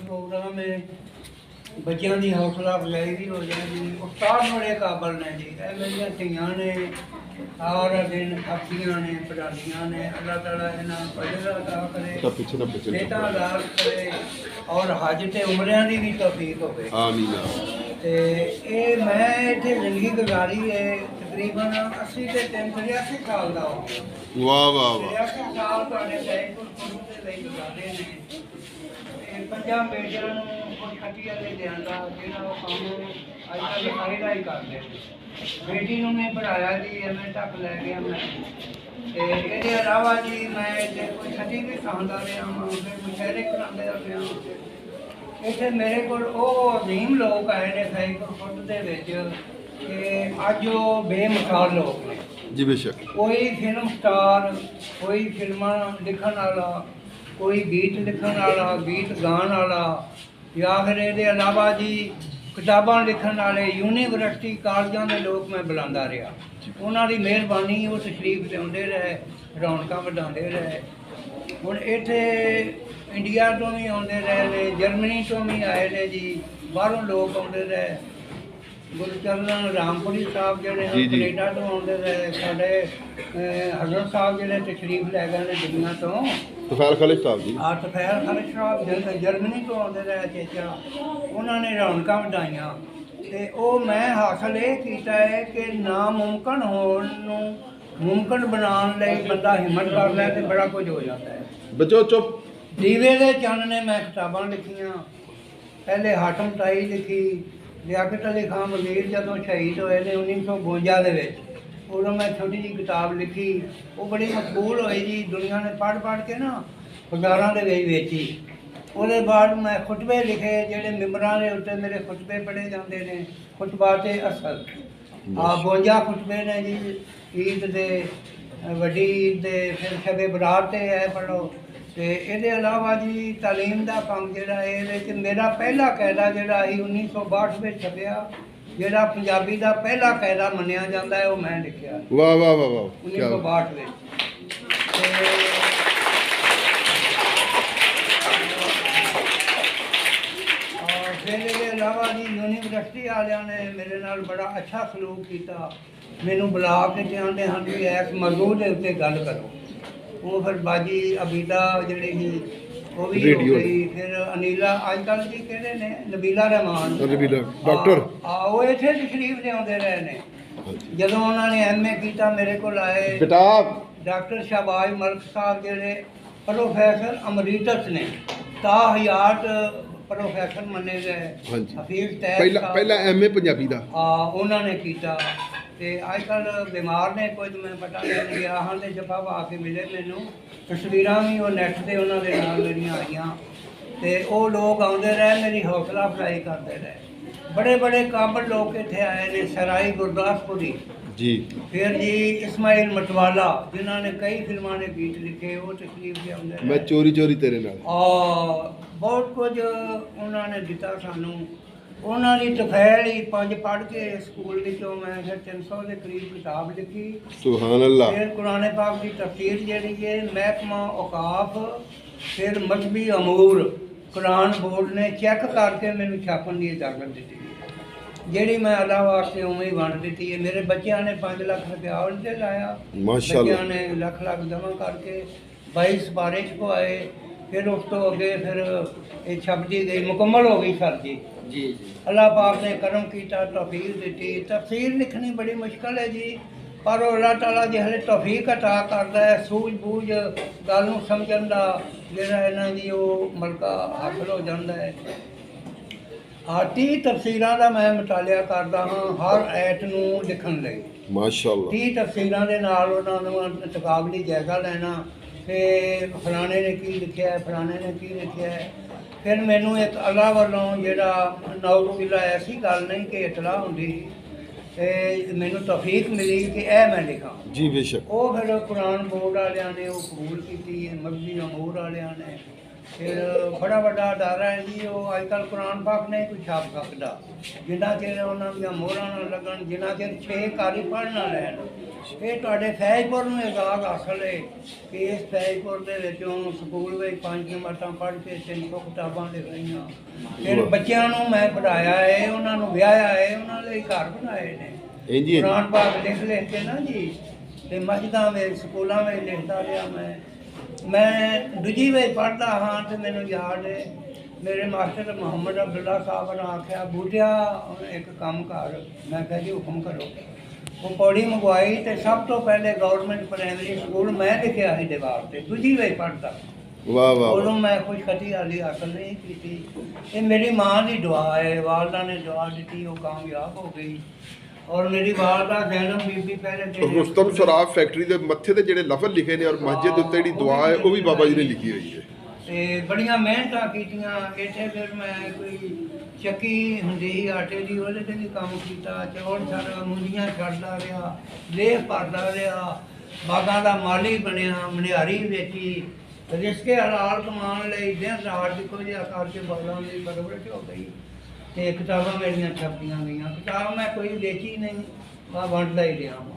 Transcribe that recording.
Programme है बच्चों की हौसला अफजाई भी हो जाएगी। उस्ताद बड़े काबल ने जी, मेरिया धियाँ ने सारा दिन अखियाँ ने पढ़ाइयाँ ने। अल्लाह ताला इन्हां अजर अदा करे, बेटा अदा करे और हज ते उमरियां दी भी तौफीक होवे। आमीन। ते ये मैं इत्थे जिंदगी गुजारी है तकरीबन 80 ते 83 साल दा हो गया। वाह वाह वाह। 83 साल तुहाडे सैयदपुर कुर्ब दे लई गुजारे ने। ते पंजां बेटियां नूं छठी वाले लिआंदा जिहड़ा वो काम अज कल हाईला ही करदे ने। बेटी नूं मैं पढ़ाया जी, एमए तक लै गया मैं। ते इहदे अलावा जी मैं इत्थे कोई छठी भी सिखांदा रहा वां, फिर मुशहरे करांदा रहा वां। इत्थे मेरे कोल ਉਹ ਅਜ਼ੀਮ ਲੋਕ ਆਏ ਨੇ ਸੈयਦਪੁਰ ਖੁਰਦ ਦੇ ਵਿੱਚ ਕਿ ਅੱਜ ਉਹ ਬੇਮਿਸਾਲ ਲੋਕ ਨੇ जी बेशक। ਕੋਈ ਫਿਲਮ ਸਟਾਰ, ਕੋਈ ਫਿਲਮਾਂ ਲਿਖਣ ਵਾਲਾ, ਕੋਈ ਗੀਤ ਲਿਖਣ ਵਾਲਾ, ਗੀਤ ਗਾਉਣ ਵਾਲਾ, ਜਾਂ ਫਿਰ ਇਹਦੇ ਇਲਾਵਾ ਜੀ ਕਿਤਾਬਾਂ ਲਿਖਣ ਵਾਲੇ, ਯੂਨੀਵਰਸਿਟੀ ਕਾਲਜਾਂ ਦੇ ਲੋਕ ਮੈਂ ਬੁਲਾਉਂਦਾ ਰਿਹਾ। ਉਹਨਾਂ ਦੀ ਮਿਹਰਬਾਨੀ, ਉਹ ਤਸ਼ਰੀਫ ਲਿਆਉਂਦੇ ਰਹੇ, ਰੌਣਕਾਂ ਵਧਾਉਂਦੇ ਰਹੇ। ਹੁਣ ਇੱਥੇ इंडिया तो भी आते रहे ने, जर्मनी तो भी आए ने जी, बाहरों लोग आते रहे। गुरचरण रामपुरी साहब जोड़े कनेडा तो आते रहे। साढ़े हजरत साहब जोड़े तशरीफ लै गए दुनिया तो, तुफैल खालिद साहब जी। हाँ तुफैल खालिद साहब जर्मनी तो आते रहे चेचा, उन्होंने रौनक वधाइयां। ते ओ मैं हासिल ये किया है कि नामुमकिन होने नूं मुमकिन बनाने लई बंदा हिम्मत कर लै ते बड़ा कुछ हो जाता है। बच्चों चुप। दीवे दे चंद ने मैं किताबां लिखियां। पहले हाटम ताई लिखी, लियाकत अली खान वजीर जदों शहीद होए ने 1952 दे विच, उदों मैं छोटी जी किताब लिखी। वो बड़ी मकबूल होई जी, दुनिया ने पढ़ पढ़ के ना बाजारां दे विच वेची। ਉਹਦੇ बाद मैं खुतबे लिखे ਜਿਹੜੇ ਮਿੰਬਰਾਂ ਦੇ ਉੱਤੇ ਮੇਰੇ खुतबे पढ़े जाते हैं। खुतबाते असल 52 खुतबे ने जी, ईद दे, वड्डी ईद दे, फिर शबे बरात ते है पढ़ो। तो ये अलावा जी तालीम का काम जोड़ा ये मेरा पहला कायदा जोड़ा 1962 में छपया, जोड़ा पंजाबी का पहला कायदा मनिया जाता है, वो मैं लिखा। वाह वाह वाह वाह। 1962 में। फिर ये अलावा जी यूनीवर्सिटी वाले ने मेरे नाल बड़ा अच्छा सलूक किया। मैनू बुला के कहते हैं भी इस मौजू के उत्ते गल करो। वो फिर बाजी अबीदा जी वो भी हो गई। फिर अनीला अजकल जी कहते ने नबीला रहमान डॉक्टर वो इतने तशरीफ लिया रहे ने। जदों उन्होंने MA किया मेरे को आए डॉक्टर शाहबाज मलिक साहब जोड़े प्रोफैसर अमरीटस ने, ताहयात प्रोफैसर मने गए। हफीज पहला MA पंजाबी दा उन्होंने किया। ते अजकल बीमार ने कुछ, मैं पता नहीं गया हाँ तो जफा पा के मिले मैनू। तस्वीरां भी वो नैट से उन्होंने नाल मेरियां आईयां। ते वो लोग आते रहे, मेरी हौसला अफजाई करते रहे। बड़े बड़े काबल लोग इत्थे आए ने, सराई गुरदासपुरी जी, फिर जी इस्माइल मटवाला जिन्होंने कई फिल्मों के गीत लिखे, वो तशरीफ ले आते। मैं चोरी चोरी तेरे नाल बहुत कुछ उन्होंने दिता सानू। उन्होंने तुफैल ही 5 पढ़ के स्कूल विचों मैं फिर 300 के करीब किताब लिखी। सुभान अल्लाह। फिर कुरान पाक की तफसीर जी है, महकमा औकाफ, फिर मजहबी अमूर कुरान बोर्ड ने चैक करके मैंने छापन की इजाजत दी, जी मैं अल्लाह वास्ते उवें ही वंड दी है। मेरे बच्चों ने 5 लाख रुपया उनसे लाया, बच्चों ने लख लख जमा करके 22 सिफारिश को आए। फिर उस तो अगे फिर ये छपती गई, मुकम्मल हो गई सर जी। जी अल्लाह पाक ने करम किया, तौफीक दी। तफसीर लिखनी बड़ी मुश्किल है जी, पर अल्लाह ताला जिहले तौफीक अता करता है, सूझ बूझ गल नूं समझण दा जिहड़ा इन्हां दी वो मलका हासिल हो जाता है। 30 तफसीरां दा मैं मुतालिया करदा हाँ हर ऐत नूं लिखण लई। माशाअल्लाह 30 तफसीरां दे नाल उन्हां नूं तकाबली जायजा लैना कि फलाने ने की लिखा है, फलाने ने की लिखा है। फिर मैनू एक अल्लाह वालों जिहड़ा नौजुबिल्ला ऐसी गल नहीं कि इतला होंदी, मैनू तौफीक मिली कि मैं लिखा जी बेशक। वो फिर कुरान बोर्ड वालियां ने वो कबूल की, मजहबी अमूर वालियां ने। फिर बड़ा बड़ा अदारा है जी, वो अजकल कुरान पाक नहीं कोई छाप सकता जिन्ना चिर उन्होंने मोहरां ना लगन, जिन्ना चिर 6 कारी पढ़ ना लैन। ਇਹ ਤੁਹਾਡੇ ਫੈਜ਼ਪੁਰ ਨੂੰ ਇੱਕ ਆਗ ਆਖਲ ਹੈ ਕਿ ਇਸ ਫੈਜ਼ਪੁਰ ਦੇ ਵਿੱਚੋਂ ਸਕੂਲ ਵਿੱਚ 5 ਜਮਾਤਾਂ ਪੜ੍ਹ ਕੇ 300 ਕਿਤਾਬਾਂ ਲਿਖ ਰਹੀਆਂ। ਫਿਰ ਬੱਚਿਆਂ ਨੂੰ ਮੈਂ ਪੜ੍ਹਾਇਆ ਹੈ, ਉਹਨਾਂ ਨੂੰ ਵਿਆਹਿਆ ਹੈ, ਉਹਨਾਂ ਲਈ ਘਰ ਬਣਾਏ ਨੇ। ਇੰਜ ਹੀ ਹੈ ਜੀ। ਕੁਰਾਨ ਪਾਕ ਲਿਖ ਕੇ ਨਾ ਜੀ, ਤੇ ਮਸਜਿਦਾਂ ਵਿੱਚ ਸਕੂਲਾਂ ਵਿੱਚ ਲਿਖਦਾ ਰਿਹਾ ਮੈਂ ਦੂਜੀ ਵਿੱਚ ਪੜ੍ਹਦਾ ਹਾਂ ਤੇ ਮੈਨੂੰ ਯਾਦ ਹੈ ਮੇਰੇ ਮਾਸਟਰ ਮੁਹੰਮਦ ਅਬਦੁੱਲਾ ਸਾਹਿਬ ਨੇ ਆਖਿਆ ਬੂਟਿਆ ਇੱਕ ਕੰਮ ਕਰ। ਮੈਂ ਕਿਹਾ ਜੀ ਹੁਕਮ ਕਰੋ। ਉਹ ਪੌੜੀ ਮੰਗਵਾਈ ਤੇ ਸਭ ਤੋਂ ਪਹਿਲੇ ਗਵਰਨਮੈਂਟ ਪ੍ਰਾਇਮਰੀ ਸਕੂਲ ਮੈਂ ਲਿਖਿਆ ਸੀ ਦੀਵਾਰ ਤੇ, ਦੂਜੀ ਵਿੱਚ ਪੜ੍ਹਦਾ। ਵਾਹ ਵਾਹ ਉਦੋਂ ਮੈਂ ਕੁਝ ਖਤੀ ਹਾਲੀ ਅਕਲ ਨਹੀਂ ਕੀਤੀ। ਇਹ ਮੇਰੀ ਮਾਂ ਦੀ ਦੁਆ ਹੈ, ਵਾਲਦਾ ਨੇ ਦੁਆ ਦਿੱਤੀ, ਉਹ ਕਾਮਯਾਬ ਹੋ ਗਈ। ਔਰ ਮੇਰੀ ਵਾਲਦਾ ਜ਼ੈਨਬ ਬੀਬੀ ਪਹਿਲੇ ਰੁਸਤਮ ਸ਼ਰਾਬ ਫੈਕਟਰੀ ਦੇ ਮੱਥੇ ਤੇ ਜਿਹੜੇ ਲਫ਼ਜ਼ ਲਿਖੇ ਨੇ ਔਰ ਮਸਜਿਦ ਦੇ ਉੱਤੇ ਜਿਹੜੀ ਦੁਆ ਹੈ ਉਹ ਵੀ ਬਾਬਾ ਜੀ ਨੇ ਲਿਖੀ ਹੋਈ ਹੈ। ਤੇ ਬੜੀਆਂ ਮਿਹਨਤਾਂ ਕੀਤੀਆਂ। ਇੱਥੇ ਫਿਰ ਮੈਂ ਕੋਈ ਚੱਕੀ ਹੁੰਦੀ ਸੀ ਆਟੇ ਦੀ, ਉਹਦੇ ਤੇ ਵੀ ਕੰਮ ਕੀਤਾ। ਚੌਲ ਛੱਡ ਮੁੰਡੀਆਂ ਛੱਡਦਾ ਰਿਹਾ, ਲੇਹ ਭਰਦਾ ਰਿਹਾ, ਬਾਗਾਂ ਦਾ ਮਾਲੀ ਬਣਿਆ, ਮਨਿਆਰੀ ਵੇਚੀ। ਰਿਸ਼ਕੇ ਹਲਾਲ ਕਮਾਉਣ ਲਈ ਦਿਨ ਰਾਤ ਇੱਕੋ ਜਿਹਾ ਕਰਕੇ ਬਾਲਾਂ ਦੀ ਪਰਵਰਿਸ਼ ਹੋ ਗਈ। ਤੇ ਕਿਤਾਬਾਂ ਮੇਰੀਆਂ ਛਪੀਆਂ ਗਈਆਂ। ਕਿਤਾਬ ਮੈਂ ਕੋਈ ਵੇਚੀ ਨਹੀਂ, ਮੈਂ ਵੰਡਦਾ ਹੀ ਰਿਹਾ ਹਾਂ।